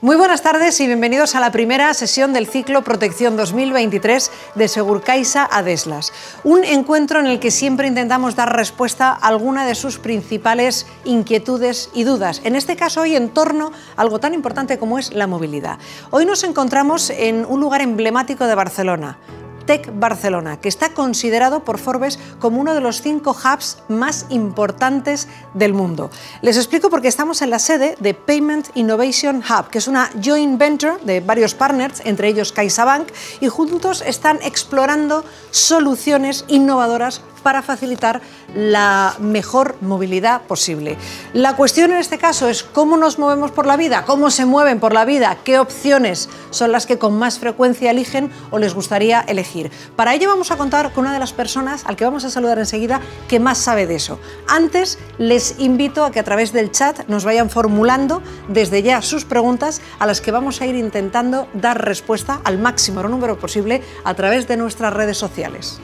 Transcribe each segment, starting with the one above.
Muy buenas tardes y bienvenidos a la primera sesión del ciclo Protección 2023 de Segurcaixa Adeslas. Un encuentro en el que siempre intentamos dar respuesta a alguna de sus principales inquietudes y dudas. En este caso hoy en torno a algo tan importante como es la movilidad. Hoy nos encontramos en un lugar emblemático de Barcelona, Tech Barcelona, que está considerado por Forbes como uno de los 5 hubs más importantes del mundo. Les explico porque estamos en la sede de Payment Innovation Hub, que es una joint venture de varios partners, entre ellos CaixaBank, y juntos están explorando soluciones innovadoras para facilitar la mejor movilidad posible. La cuestión en este caso es cómo nos movemos por la vida, cómo se mueven por la vida, qué opciones son las que con más frecuencia eligen o les gustaría elegir. Para ello vamos a contar con una de las personas al que vamos a saludar enseguida que más sabe de eso. Antes les invito a que a través del chat nos vayan formulando desde ya sus preguntas a las que vamos a ir intentando dar respuesta al máximo número posible a través de nuestras redes sociales.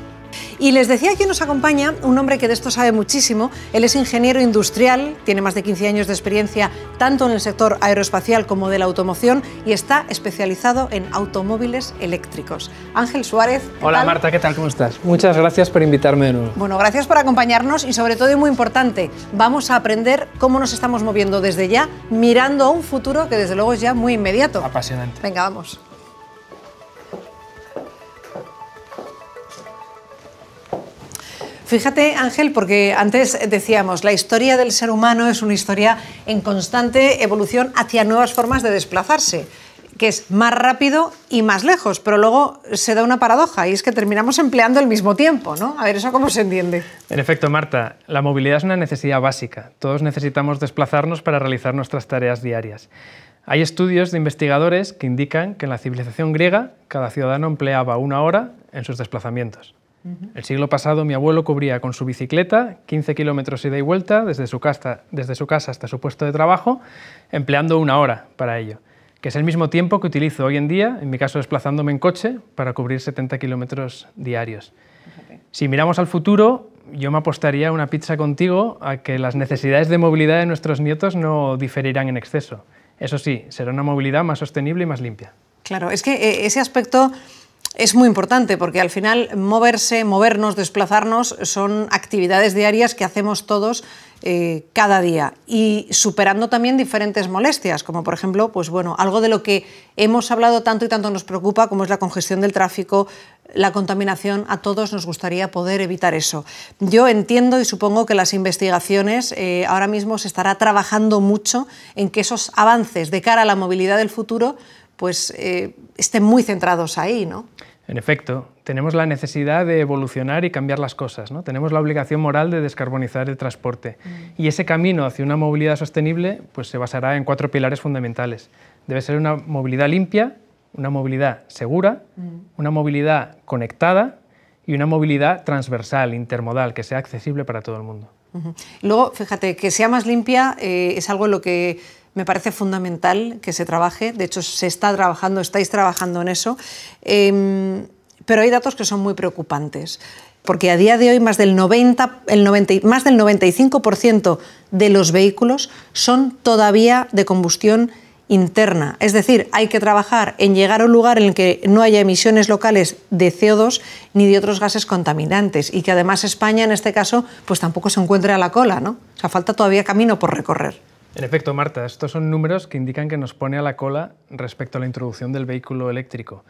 Y les decía que nos acompaña un hombre que de esto sabe muchísimo. Él es ingeniero industrial, tiene más de 15 años de experiencia tanto en el sector aeroespacial como de la automoción y está especializado en automóviles eléctricos. Ángel Suárez. Hola Marta, ¿qué tal? ¿Cómo estás? Muchas gracias por invitarme de nuevo. Bueno, gracias por acompañarnos y sobre todo, y muy importante, vamos a aprender cómo nos estamos moviendo desde ya, mirando a un futuro que desde luego es ya muy inmediato. Apasionante. Venga, vamos. Fíjate, Ángel, porque antes decíamos, la historia del ser humano es una historia en constante evolución hacia nuevas formas de desplazarse, que es más rápido y más lejos, pero luego se da una paradoja y es que terminamos empleando el mismo tiempo, ¿no? A ver, ¿eso cómo se entiende? En efecto, Marta, la movilidad es una necesidad básica. Todos necesitamos desplazarnos para realizar nuestras tareas diarias. Hay estudios de investigadores que indican que en la civilización griega cada ciudadano empleaba 1 hora en sus desplazamientos. El siglo pasado mi abuelo cubría con su bicicleta 15 kilómetros ida y vuelta desde su casa hasta su puesto de trabajo, empleando 1 hora para ello, que es el mismo tiempo que utilizo hoy en día, en mi caso desplazándome en coche, para cubrir 70 kilómetros diarios. Si miramos al futuro, yo me apostaría una pizza contigo a que las necesidades de movilidad de nuestros nietos no diferirán en exceso. Eso sí, será una movilidad más sostenible y más limpia. Claro, es que ese aspecto es muy importante porque al final movernos, desplazarnos son actividades diarias que hacemos todos cada día y superando también diferentes molestias, como por ejemplo, pues bueno, algo de lo que hemos hablado tanto y tanto nos preocupa, como es la congestión del tráfico, la contaminación. A todos nos gustaría poder evitar eso. Yo entiendo y supongo que las investigaciones ahora mismo se estará trabajando mucho en que esos avances de cara a la movilidad del futuro pues estén muy centrados ahí, ¿no? En efecto, tenemos la necesidad de evolucionar y cambiar las cosas, ¿no? Tenemos la obligación moral de descarbonizar el transporte. Y ese camino hacia una movilidad sostenible pues, se basará en 4 pilares fundamentales. Debe ser una movilidad limpia, una movilidad segura, una movilidad conectada y una movilidad transversal, intermodal, que sea accesible para todo el mundo. Luego, fíjate, que sea más limpia es algo en lo que me parece fundamental que se trabaje. De hecho, se está trabajando, estáis trabajando en eso. Pero hay datos que son muy preocupantes, porque a día de hoy más del 95% de los vehículos son todavía de combustión interna. Es decir, hay que trabajar en llegar a un lugar en el que no haya emisiones locales de CO2 ni de otros gases contaminantes y que además España, en este caso, pues tampoco se encuentre a la cola, ¿no? O sea, falta todavía camino por recorrer. En efecto, Marta, estos son números que indican que nos pone a la cola respecto a la introducción del vehículo eléctrico.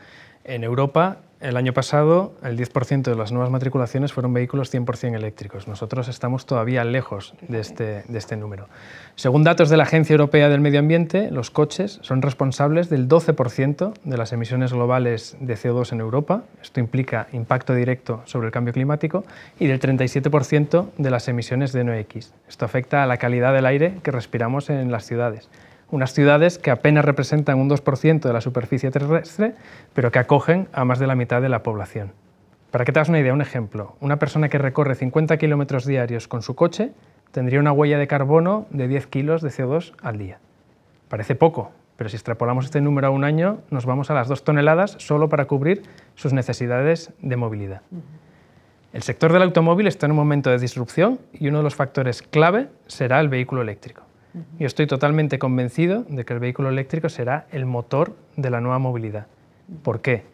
En Europa, el año pasado, el 10% de las nuevas matriculaciones fueron vehículos 100% eléctricos. Nosotros estamos todavía lejos de este número. Según datos de la Agencia Europea del Medio Ambiente, los coches son responsables del 12% de las emisiones globales de CO2 en Europa. Esto implica impacto directo sobre el cambio climático y del 37% de las emisiones de NOx. Esto afecta a la calidad del aire que respiramos en las ciudades. Unas ciudades que apenas representan un 2% de la superficie terrestre, pero que acogen a más de la mitad de la población. Para que te hagas una idea, un ejemplo, una persona que recorre 50 kilómetros diarios con su coche tendría una huella de carbono de 10 kilos de CO2 al día. Parece poco, pero si extrapolamos este número a un año, nos vamos a las 2 toneladas solo para cubrir sus necesidades de movilidad. El sector del automóvil está en un momento de disrupción y uno de los factores clave será el vehículo eléctrico. Yo estoy totalmente convencido de que el vehículo eléctrico será el motor de la nueva movilidad. ¿Por qué?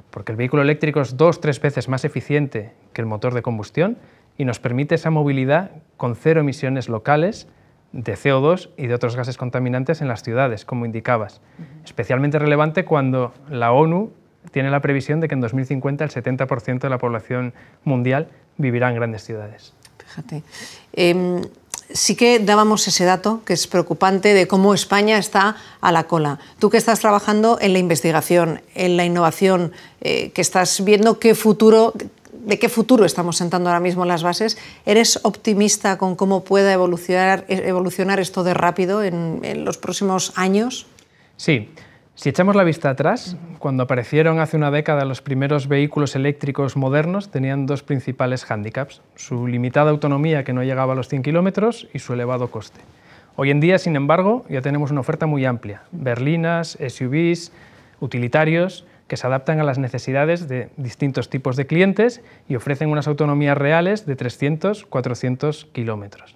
Porque el vehículo eléctrico es 2 o 3 veces más eficiente que el motor de combustión y nos permite esa movilidad con 0 emisiones locales de CO2 y de otros gases contaminantes en las ciudades, como indicabas. Especialmente relevante cuando la ONU tiene la previsión de que en 2050 el 70% de la población mundial vivirá en grandes ciudades. Fíjate. Sí que dábamos ese dato, que es preocupante, de cómo España está a la cola. Tú que estás trabajando en la investigación, en la innovación, que estás viendo de qué futuro estamos sentando ahora mismo las bases, ¿eres optimista con cómo pueda evolucionar esto de rápido en los próximos años? Sí. Si echamos la vista atrás, cuando aparecieron hace una década los primeros vehículos eléctricos modernos, tenían 2 principales hándicaps: su limitada autonomía, que no llegaba a los 100 kilómetros, y su elevado coste. Hoy en día, sin embargo, ya tenemos una oferta muy amplia: berlinas, SUVs, utilitarios, que se adaptan a las necesidades de distintos tipos de clientes y ofrecen unas autonomías reales de 300-400 kilómetros.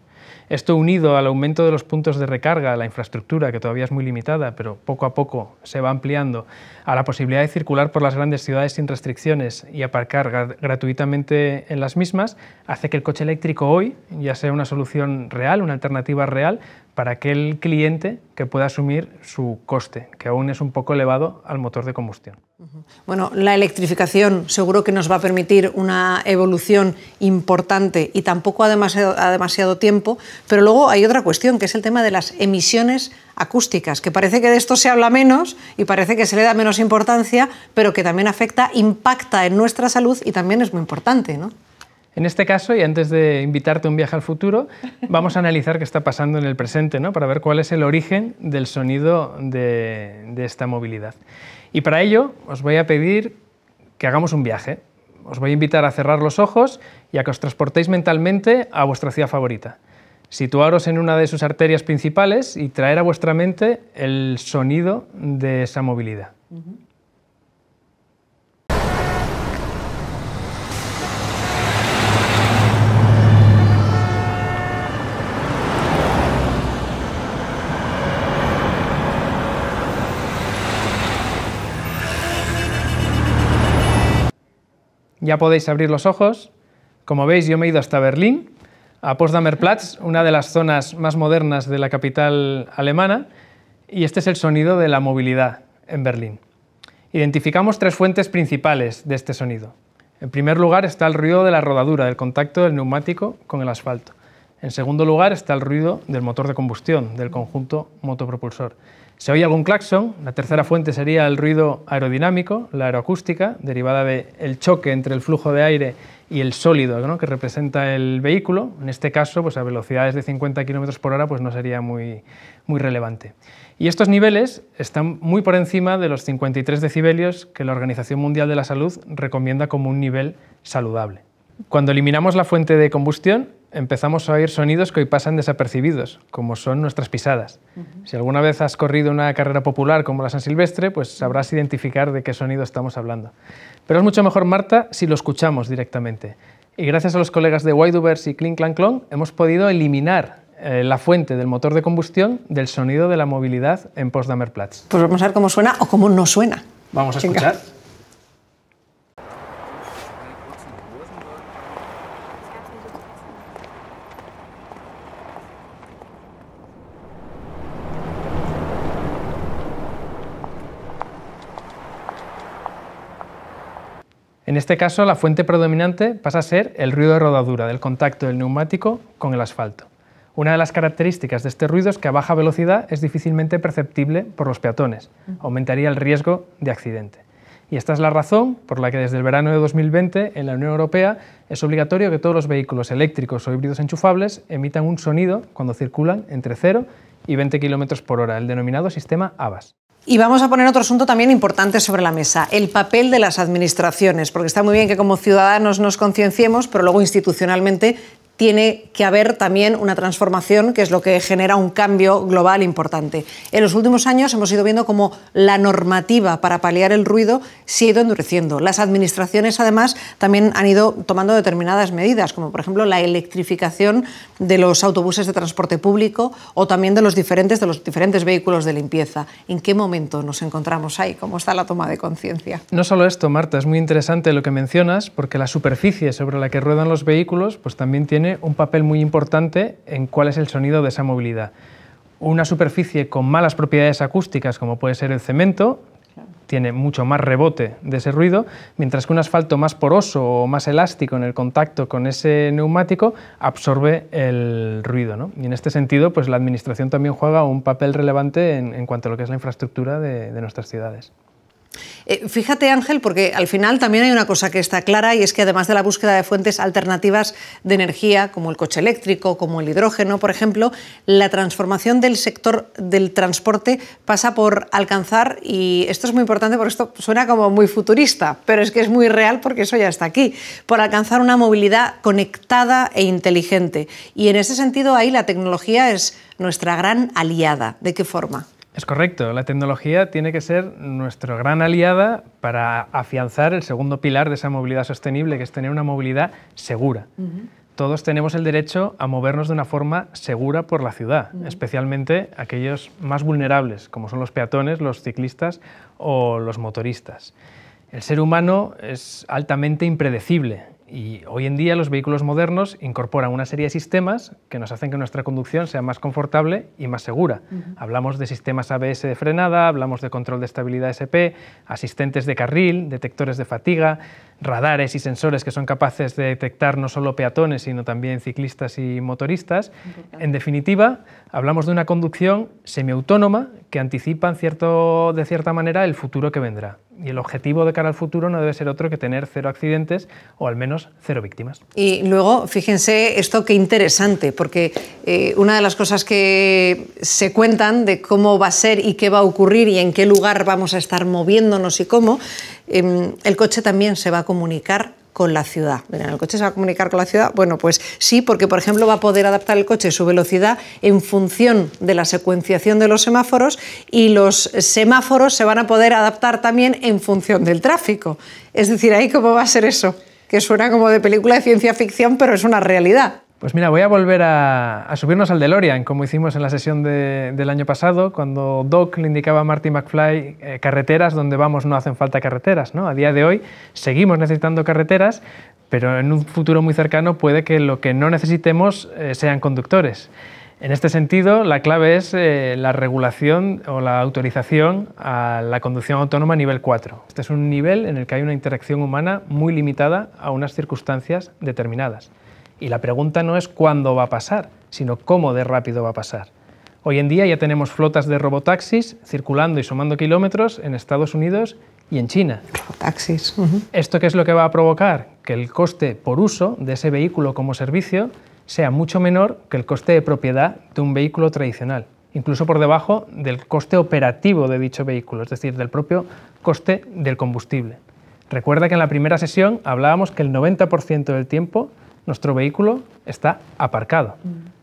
Esto, unido al aumento de los puntos de recarga, a la infraestructura, que todavía es muy limitada, pero poco a poco se va ampliando, a la posibilidad de circular por las grandes ciudades sin restricciones y aparcar gratuitamente en las mismas, hace que el coche eléctrico hoy ya sea una solución real, una alternativa real para aquel cliente que pueda asumir su coste, que aún es un poco elevado al motor de combustión. Bueno, la electrificación seguro que nos va a permitir una evolución importante y tampoco a demasiado tiempo, pero luego hay otra cuestión, que es el tema de las emisiones acústicas, que parece que de esto se habla menos y parece que se le da menos importancia, pero que también impacta en nuestra salud y también es muy importante, ¿no? En este caso, y antes de invitarte a un viaje al futuro, vamos a analizar qué está pasando en el presente, ¿no?, para ver cuál es el origen del sonido de esta movilidad. Y para ello os voy a pedir que hagamos un viaje. Os voy a invitar a cerrar los ojos y a que os transportéis mentalmente a vuestra ciudad favorita. Situaros en una de sus arterias principales y traer a vuestra mente el sonido de esa movilidad. Ya podéis abrir los ojos. Como veis, yo me he ido hasta Berlín, a Potsdamer Platz, una de las zonas más modernas de la capital alemana, y este es el sonido de la movilidad en Berlín. Identificamos 3 fuentes principales de este sonido. En primer lugar está el ruido de la rodadura, del contacto del neumático con el asfalto. En segundo lugar está el ruido del motor de combustión, del conjunto motopropulsor. Se oye algún claxon. La tercera fuente sería el ruido aerodinámico, la aeroacústica, derivada del choque entre el flujo de aire y el sólido, ¿no?, que representa el vehículo. En este caso, pues a velocidades de 50 km por hora, pues no sería muy relevante. Y estos niveles están muy por encima de los 53 decibelios que la Organización Mundial de la Salud recomienda como un nivel saludable. Cuando eliminamos la fuente de combustión, empezamos a oír sonidos que hoy pasan desapercibidos, como son nuestras pisadas. Si alguna vez has corrido una carrera popular como la San Silvestre, pues sabrás identificar de qué sonido estamos hablando. Pero es mucho mejor, Marta, si lo escuchamos directamente. Y gracias a los colegas de Widovers y Kling Klang Klong hemos podido eliminar la fuente del motor de combustión del sonido de la movilidad en Potsdamer Platz. Pues vamos a ver cómo suena o cómo no suena. Vamos a escuchar. En este caso, la fuente predominante pasa a ser el ruido de rodadura, del contacto del neumático con el asfalto. Una de las características de este ruido es que a baja velocidad es difícilmente perceptible por los peatones, aumentaría el riesgo de accidente. Y esta es la razón por la que desde el verano de 2020 en la Unión Europea es obligatorio que todos los vehículos eléctricos o híbridos enchufables emitan un sonido cuando circulan entre 0 y 20 km por hora, el denominado sistema ABAS. Y vamos a poner otro asunto también importante sobre la mesa, el papel de las administraciones, porque está muy bien que como ciudadanos nos concienciemos, pero luego institucionalmente tiene que haber también una transformación, que es lo que genera un cambio global importante. En los últimos años hemos ido viendo cómo la normativa para paliar el ruido se ha ido endureciendo. Las administraciones, además, también han ido tomando determinadas medidas, como por ejemplo la electrificación de los autobuses de transporte público o también de los diferentes vehículos de limpieza. ¿En qué momento nos encontramos ahí? ¿Cómo está la toma de conciencia? No solo esto, Marta, es muy interesante lo que mencionas, porque la superficie sobre la que ruedan los vehículos pues también tiene un papel muy importante en cuál es el sonido de esa movilidad. Una superficie con malas propiedades acústicas, como puede ser el cemento, tiene mucho más rebote de ese ruido, mientras que un asfalto más poroso o más elástico en el contacto con ese neumático absorbe el ruido, ¿no? Y en este sentido, pues la administración también juega un papel relevante en cuanto a lo que es la infraestructura de nuestras ciudades. Fíjate, Ángel, porque al final también hay una cosa que está clara, y es que además de la búsqueda de fuentes alternativas de energía, como el coche eléctrico, como el hidrógeno, por ejemplo, la transformación del sector del transporte pasa por alcanzar, y esto es muy importante porque esto suena como muy futurista, pero es que es muy real porque eso ya está aquí, por alcanzar una movilidad conectada e inteligente. Y en ese sentido ahí la tecnología es nuestra gran aliada. ¿De qué forma? Es correcto, la tecnología tiene que ser nuestra gran aliada para afianzar el segundo pilar de esa movilidad sostenible, que es tener una movilidad segura. Todos tenemos el derecho a movernos de una forma segura por la ciudad, especialmente aquellos más vulnerables, como son los peatones, los ciclistas o los motoristas. El ser humano es altamente impredecible. Y hoy en día los vehículos modernos incorporan una serie de sistemas que nos hacen que nuestra conducción sea más confortable y más segura. Hablamos de sistemas ABS de frenada, hablamos de control de estabilidad SP, asistentes de carril, detectores de fatiga, radares y sensores que son capaces de detectar no solo peatones, sino también ciclistas y motoristas. En definitiva, hablamos de una conducción semiautónoma que anticipa de cierta manera el futuro que vendrá. Y el objetivo de cara al futuro no debe ser otro que tener 0 accidentes o al menos 0 víctimas. Y luego, fíjense esto qué interesante, porque una de las cosas que se cuentan de cómo va a ser y qué va a ocurrir y en qué lugar vamos a estar moviéndonos y cómo, el coche también se va a comunicar con la ciudad. ¿El coche se va a comunicar con la ciudad? Bueno, pues sí, porque por ejemplo va a poder adaptar el coche su velocidad en función de la secuenciación de los semáforos, y los semáforos se van a poder adaptar también en función del tráfico. Es decir, ¿ahí cómo va a ser eso? Que suena como de película de ciencia ficción, pero es una realidad. Pues mira, voy a volver a subirnos al DeLorean, como hicimos en la sesión del año pasado, cuando Doc le indicaba a Marty McFly carreteras donde vamos, no hacen falta carreteras, ¿no? A día de hoy seguimos necesitando carreteras, pero en un futuro muy cercano puede que lo que no necesitemos sean conductores. En este sentido, la clave es la regulación o la autorización a la conducción autónoma nivel 4. Este es un nivel en el que hay una interacción humana muy limitada a unas circunstancias determinadas. Y la pregunta no es cuándo va a pasar, sino cómo de rápido va a pasar. Hoy en día ya tenemos flotas de robotaxis circulando y sumando kilómetros en Estados Unidos y en China. Robotaxis. ¿Esto qué es lo que va a provocar? Que el coste por uso de ese vehículo como servicio sea mucho menor que el coste de propiedad de un vehículo tradicional, incluso por debajo del coste operativo de dicho vehículo, es decir, del propio coste del combustible. Recuerda que en la primera sesión hablábamos que el 90% del tiempo nuestro vehículo está aparcado.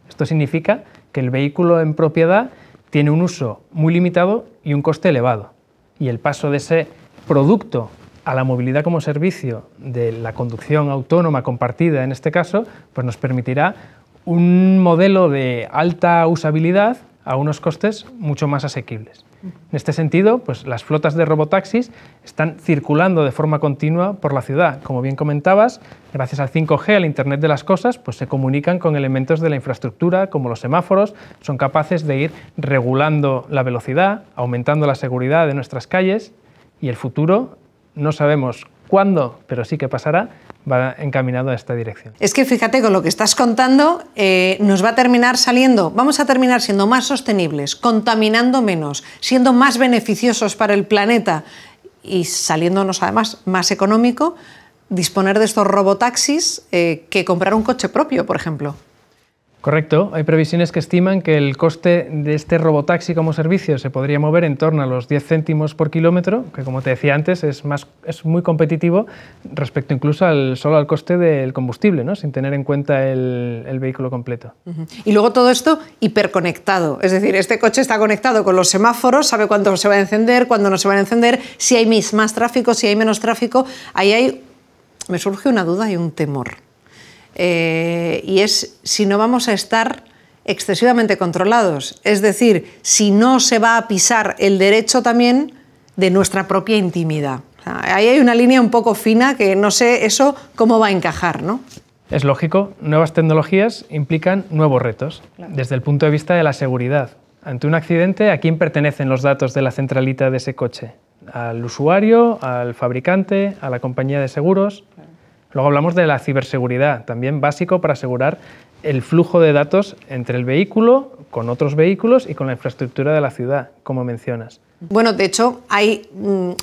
Esto significa que el vehículo en propiedad tiene un uso muy limitado y un coste elevado. Y el paso de ese producto a la movilidad como servicio, de la conducción autónoma compartida en este caso, pues nos permitirá un modelo de alta usabilidad a unos costes mucho más asequibles. En este sentido, pues las flotas de robotaxis están circulando de forma continua por la ciudad. Como bien comentabas, gracias al 5G, al Internet de las cosas, pues se comunican con elementos de la infraestructura, como los semáforos, son capaces de ir regulando la velocidad, aumentando la seguridad de nuestras calles, y el futuro, no sabemos cuándo, pero sí que pasará, va encaminado a esta dirección. Es que fíjate, con lo que estás contando, nos va a terminar saliendo, vamos a terminar siendo más sostenibles, contaminando menos, siendo más beneficiosos para el planeta y saliéndonos además más económico disponer de estos robotaxis que comprar un coche propio, por ejemplo. Correcto, hay previsiones que estiman que el coste de este robotaxi como servicio se podría mover en torno a los 10 céntimos por kilómetro, que como te decía antes es muy competitivo respecto incluso solo al coste del combustible, ¿no? Sin tener en cuenta el vehículo completo. Y luego todo esto hiperconectado, es decir, este coche está conectado con los semáforos, sabe cuándo se va a encender, cuándo no se va a encender, si hay más tráfico, si hay menos tráfico. Me surge una duda y un temor. Y es si no vamos a estar excesivamente controlados, es decir, si no se va a pisar el derecho también de nuestra propia intimidad. O sea, ahí hay una línea un poco fina que no sé eso cómo va a encajar, ¿no? Es lógico, nuevas tecnologías implican nuevos retos, claro, desde el punto de vista de la seguridad. Ante un accidente, ¿a quién pertenecen los datos de la centralita de ese coche? ¿Al usuario, al fabricante, a la compañía de seguros? Claro. Luego hablamos de la ciberseguridad, también básico para asegurar el flujo de datos entre el vehículo, con otros vehículos y con la infraestructura de la ciudad, como mencionas. Bueno, de hecho, hay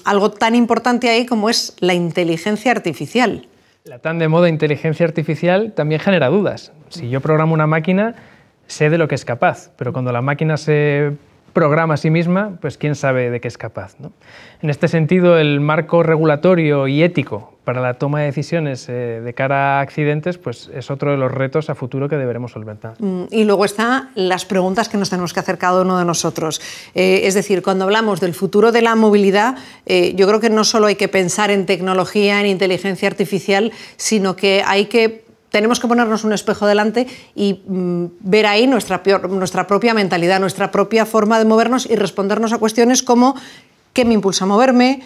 algo tan importante ahí como es la inteligencia artificial. La tan de moda inteligencia artificial también genera dudas. Si yo programo una máquina, sé de lo que es capaz, pero cuando la máquina se programa a sí misma, pues quién sabe de qué es capaz, ¿no? En este sentido, el marco regulatorio y ético para la toma de decisiones de cara a accidentes, pues es otro de los retos a futuro que deberemos solventar. Y luego están las preguntas que nos tenemos que hacer cada uno de nosotros. Es decir, cuando hablamos del futuro de la movilidad, yo creo que no solo hay que pensar en tecnología, en inteligencia artificial, sino que tenemos que ponernos un espejo delante y ver ahí nuestra propia mentalidad, nuestra propia forma de movernos y respondernos a cuestiones como ¿qué me impulsa a moverme?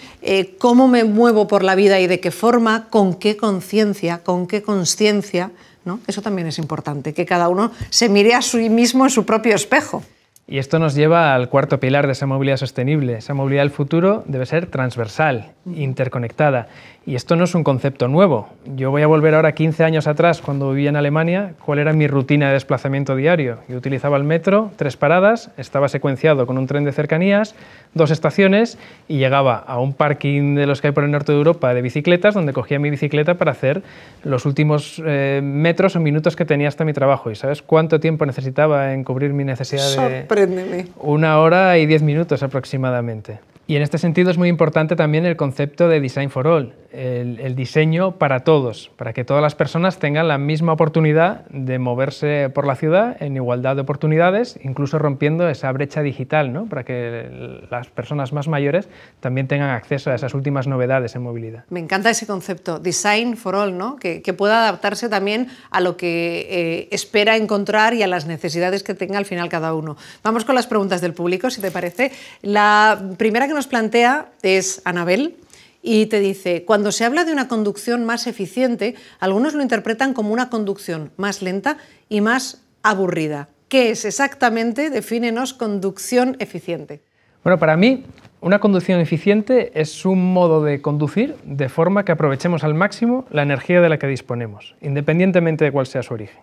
¿Cómo me muevo por la vida y de qué forma? ¿Con qué conciencia? ¿Con qué consciencia? ¿No? Eso también es importante, que cada uno se mire a sí mismo en su propio espejo. Y esto nos lleva al cuarto pilar de esa movilidad sostenible. Esa movilidad del futuro debe ser transversal, interconectada. Y esto no es un concepto nuevo. Yo voy a volver ahora 15 años atrás, cuando vivía en Alemania, cuál era mi rutina de desplazamiento diario. Yo utilizaba el metro, 3 paradas, estaba secuenciado con un tren de cercanías, 2 estaciones y llegaba a un parking de los que hay por el norte de Europa de bicicletas, donde cogía mi bicicleta para hacer los últimos metros o minutos que tenía hasta mi trabajo. ¿Y sabes cuánto tiempo necesitaba en cubrir mi necesidad de...? Sorpréndeme. 1 hora y 10 minutos aproximadamente. Y en este sentido es muy importante también el concepto de Design for All, el diseño para todos, para que todas las personas tengan la misma oportunidad de moverse por la ciudad en igualdad de oportunidades, incluso rompiendo esa brecha digital, ¿no? Para que las personas más mayores también tengan acceso a esas últimas novedades en movilidad. Me encanta ese concepto, Design for All, ¿no? Que pueda adaptarse también a lo que espera encontrar y a las necesidades que tenga al final cada uno. Vamos con las preguntas del público, si te parece. La primera que nos plantea es Anabel y te dice, cuando se habla de una conducción más eficiente, algunos lo interpretan como una conducción más lenta y más aburrida. ¿Qué es exactamente? Defínenos conducción eficiente. Bueno, para mí, una conducción eficiente es un modo de conducir de forma que aprovechemos al máximo la energía de la que disponemos, independientemente de cuál sea su origen.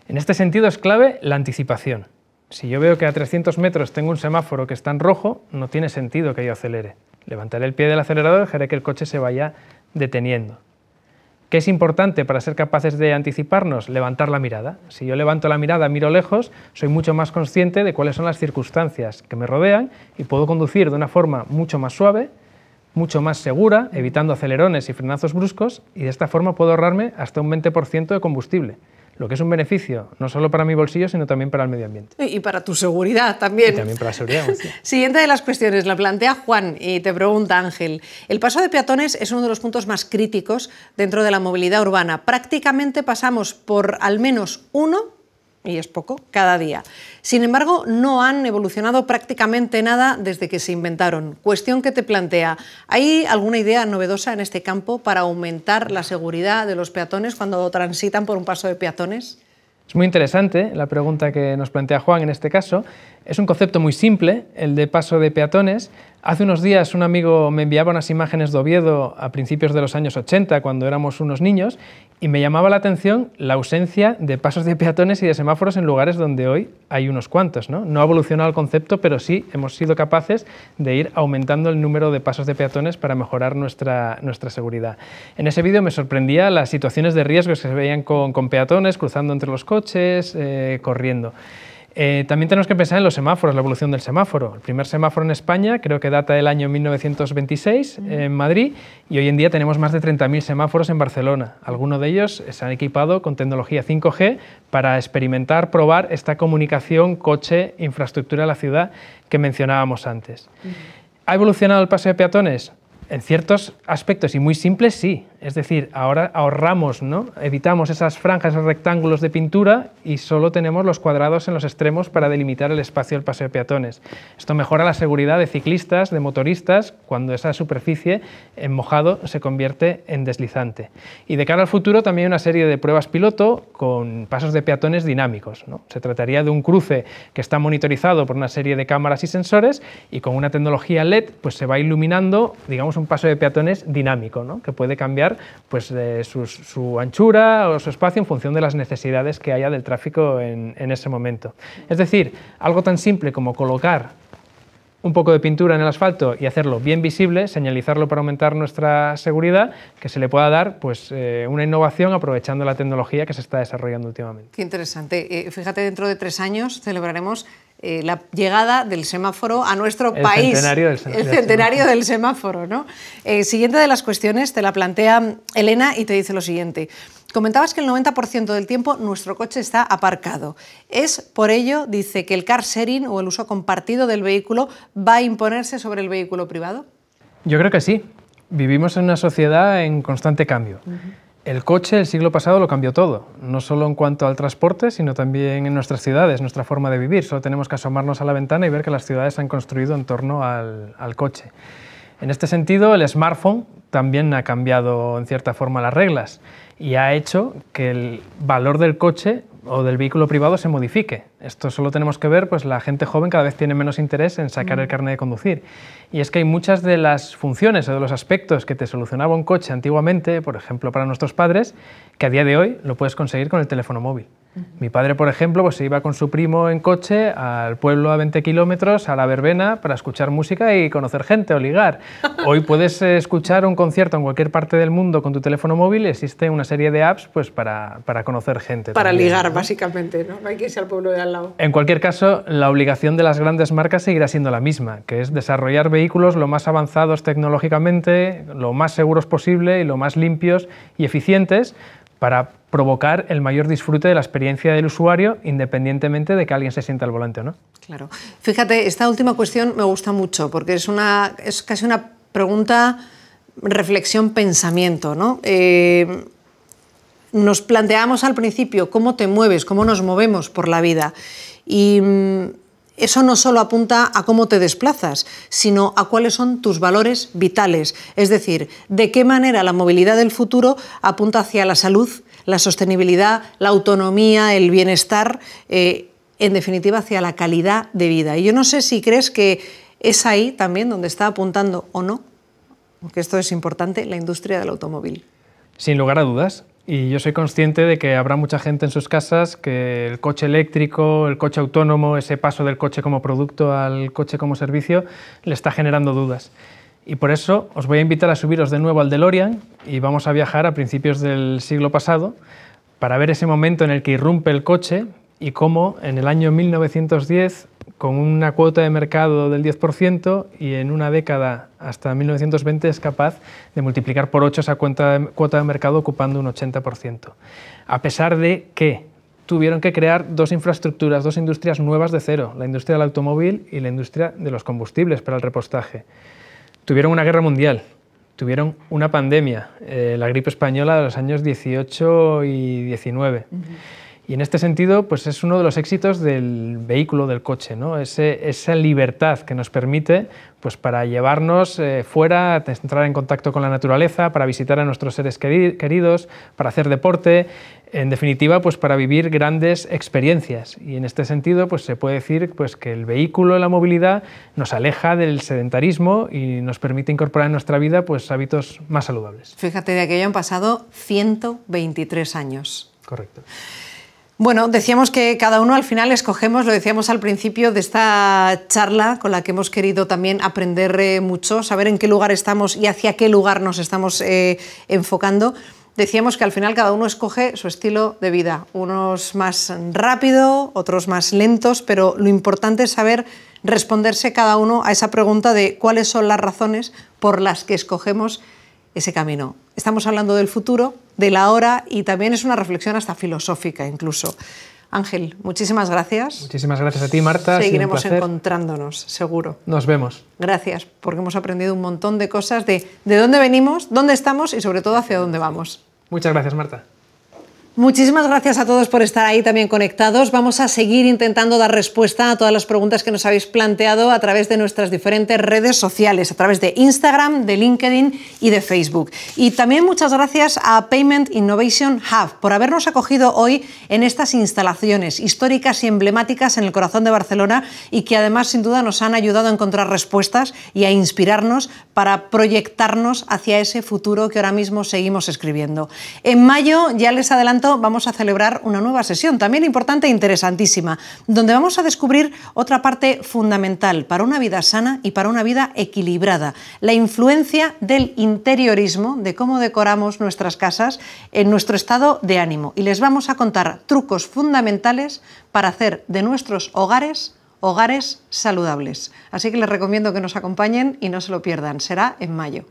En este sentido es clave la anticipación. Si yo veo que a 300 metros tengo un semáforo que está en rojo, no tiene sentido que yo acelere. Levantaré el pie del acelerador y dejaré que el coche se vaya deteniendo. ¿Qué es importante para ser capaces de anticiparnos? Levantar la mirada. Si yo levanto la mirada, miro lejos, soy mucho más consciente de cuáles son las circunstancias que me rodean y puedo conducir de una forma mucho más suave, mucho más segura, evitando acelerones y frenazos bruscos, y de esta forma puedo ahorrarme hasta un 20% de combustible. Lo que es un beneficio, no solo para mi bolsillo, sino también para el medio ambiente. Y para tu seguridad también. Y también para la seguridad. Sí. Siguiente de las cuestiones, la plantea Juan y te pregunta Ángel. El paso de peatones es uno de los puntos más críticos dentro de la movilidad urbana. Prácticamente pasamos por al menos uno, y es poco, cada día. Sin embargo, no han evolucionado prácticamente nada desde que se inventaron. Cuestión que te plantea, ¿hay alguna idea novedosa en este campo para aumentar la seguridad de los peatones cuando transitan por un paso de peatones? Es muy interesante la pregunta que nos plantea Juan en este caso. Es un concepto muy simple, el de paso de peatones. Hace unos días un amigo me enviaba unas imágenes de Oviedo a principios de los años 80, cuando éramos unos niños, y me llamaba la atención la ausencia de pasos de peatones y de semáforos en lugares donde hoy hay unos cuantos, ¿no? No ha evolucionado el concepto, pero sí hemos sido capaces de ir aumentando el número de pasos de peatones para mejorar nuestra seguridad. En ese vídeo me sorprendía las situaciones de riesgo que se veían con peatones cruzando entre los coches, corriendo. También tenemos que pensar en los semáforos, la evolución del semáforo. El primer semáforo en España creo que data del año 1926 en Madrid, y hoy en día tenemos más de 30.000 semáforos en Barcelona. Algunos de ellos se han equipado con tecnología 5G para experimentar, probar esta comunicación coche-infraestructura de la ciudad que mencionábamos antes. ¿Ha evolucionado el paso de peatones? En ciertos aspectos y muy simples, sí. Es decir, ahora ahorramos, ¿no? Evitamos esas franjas, esos rectángulos de pintura, y solo tenemos los cuadrados en los extremos para delimitar el espacio del paso de peatones. Esto mejora la seguridad de ciclistas, de motoristas, cuando esa superficie en mojado se convierte en deslizante. Y de cara al futuro también hay una serie de pruebas piloto con pasos de peatones dinámicos, ¿no? Se trataría de un cruce que está monitorizado por una serie de cámaras y sensores, y con una tecnología LED pues se va iluminando, digamos, un paso de peatones dinámico, ¿no? Que puede cambiar pues, su anchura o su espacio en función de las necesidades que haya del tráfico en ese momento. Es decir, algo tan simple como colocar un poco de pintura en el asfalto y hacerlo bien visible, señalizarlo para aumentar nuestra seguridad, que se le pueda dar pues, una innovación aprovechando la tecnología que se está desarrollando últimamente. Qué interesante. Fíjate, dentro de 3 años celebraremos la llegada del semáforo a nuestro país. El centenario del semáforo, ¿no? Siguiente de las cuestiones te la plantea Elena y te dice lo siguiente. Comentabas que el 90% del tiempo nuestro coche está aparcado. ¿Es por ello, dice, que el car sharing o el uso compartido del vehículo va a imponerse sobre el vehículo privado? Yo creo que sí. Vivimos en una sociedad en constante cambio. El coche el siglo pasado lo cambió todo, no solo en cuanto al transporte, sino también en nuestras ciudades, nuestra forma de vivir. Solo tenemos que asomarnos a la ventana y ver que las ciudades se han construido en torno al coche. En este sentido, el smartphone también ha cambiado en cierta forma las reglas y ha hecho que el valor del coche o del vehículo privado se modifique. Esto solo tenemos que ver, pues la gente joven cada vez tiene menos interés en sacar el carnet de conducir. Y es que hay muchas de las funciones o de los aspectos que te solucionaba un coche antiguamente, por ejemplo para nuestros padres, que a día de hoy lo puedes conseguir con el teléfono móvil. Mi padre, por ejemplo, pues se iba con su primo en coche al pueblo a 20 kilómetros, a la verbena, para escuchar música y conocer gente o ligar. Hoy puedes escuchar un concierto en cualquier parte del mundo con tu teléfono móvil y existe una serie de apps pues, para conocer gente. Para también, ligar, ¿no? Básicamente, ¿no? No hay que irse al pueblo de al lado. En cualquier caso, la obligación de las grandes marcas seguirá siendo la misma, que es desarrollar vehículos lo más avanzados tecnológicamente, lo más seguros posible y lo más limpios y eficientes, para provocar el mayor disfrute de la experiencia del usuario, independientemente de que alguien se sienta al volante o no. Claro. Fíjate, esta última cuestión me gusta mucho, porque es casi una pregunta, reflexión, pensamiento, ¿no? Nos planteamos al principio cómo te mueves, cómo nos movemos por la vida, y eso no solo apunta a cómo te desplazas, sino a cuáles son tus valores vitales. Es decir, de qué manera la movilidad del futuro apunta hacia la salud, la sostenibilidad, la autonomía, el bienestar, en definitiva hacia la calidad de vida. Y yo no sé si crees que es ahí también donde está apuntando o no, porque esto es importante, la industria del automóvil. Sin lugar a dudas. Y yo soy consciente de que habrá mucha gente en sus casas que el coche eléctrico, el coche autónomo, ese paso del coche como producto al coche como servicio, le está generando dudas. Y por eso os voy a invitar a subiros de nuevo al DeLorean y vamos a viajar a principios del siglo pasado para ver ese momento en el que irrumpe el coche y cómo en el año 1910, con una cuota de mercado del 10% y en una década hasta 1920 es capaz de multiplicar por 8 esa cuota de mercado ocupando un 80%. A pesar de que tuvieron que crear dos infraestructuras, dos industrias nuevas de cero, la industria del automóvil y la industria de los combustibles para el repostaje. Tuvieron una guerra mundial, tuvieron una pandemia, la gripe española de los años 18 y 19. Y en este sentido, pues es uno de los éxitos del vehículo, del coche, ¿no? Esa libertad que nos permite, pues, para llevarnos fuera, entrar en contacto con la naturaleza, para visitar a nuestros seres queridos, para hacer deporte, en definitiva, pues para vivir grandes experiencias. Y en este sentido, pues se puede decir, pues, que el vehículo, la movilidad, nos aleja del sedentarismo y nos permite incorporar en nuestra vida, pues, hábitos más saludables. Fíjate, de aquello han pasado 123 años. Correcto. Bueno, decíamos que cada uno al final escogemos, lo decíamos al principio de esta charla, con la que hemos querido también aprender mucho, saber en qué lugar estamos y hacia qué lugar nos estamos enfocando. Decíamos que al final cada uno escoge su estilo de vida, unos más rápido, otros más lentos, pero lo importante es saber responderse cada uno a esa pregunta de cuáles son las razones por las que escogemos ese camino. Estamos hablando del futuro, del ahora, y también es una reflexión hasta filosófica incluso. Ángel, muchísimas gracias. Muchísimas gracias a ti, Marta. Seguiremos encontrándonos, seguro. Nos vemos. Gracias, porque hemos aprendido un montón de cosas de dónde venimos, dónde estamos y sobre todo hacia dónde vamos. Muchas gracias, Marta. Muchísimas gracias a todos por estar ahí también conectados. Vamos a seguir intentando dar respuesta a todas las preguntas que nos habéis planteado a través de nuestras diferentes redes sociales, a través de Instagram, de LinkedIn y de Facebook. Y también muchas gracias a Payment Innovation Hub por habernos acogido hoy en estas instalaciones históricas y emblemáticas en el corazón de Barcelona y que además sin duda nos han ayudado a encontrar respuestas y a inspirarnos para proyectarnos hacia ese futuro que ahora mismo seguimos escribiendo. En mayo, ya les adelanto, vamos a celebrar una nueva sesión, también importante e interesantísima, donde vamos a descubrir otra parte fundamental para una vida sana y para una vida equilibrada, la influencia del interiorismo, de cómo decoramos nuestras casas en nuestro estado de ánimo. Y les vamos a contar trucos fundamentales para hacer de nuestros hogares saludables. Así que les recomiendo que nos acompañen y no se lo pierdan. Será en mayo.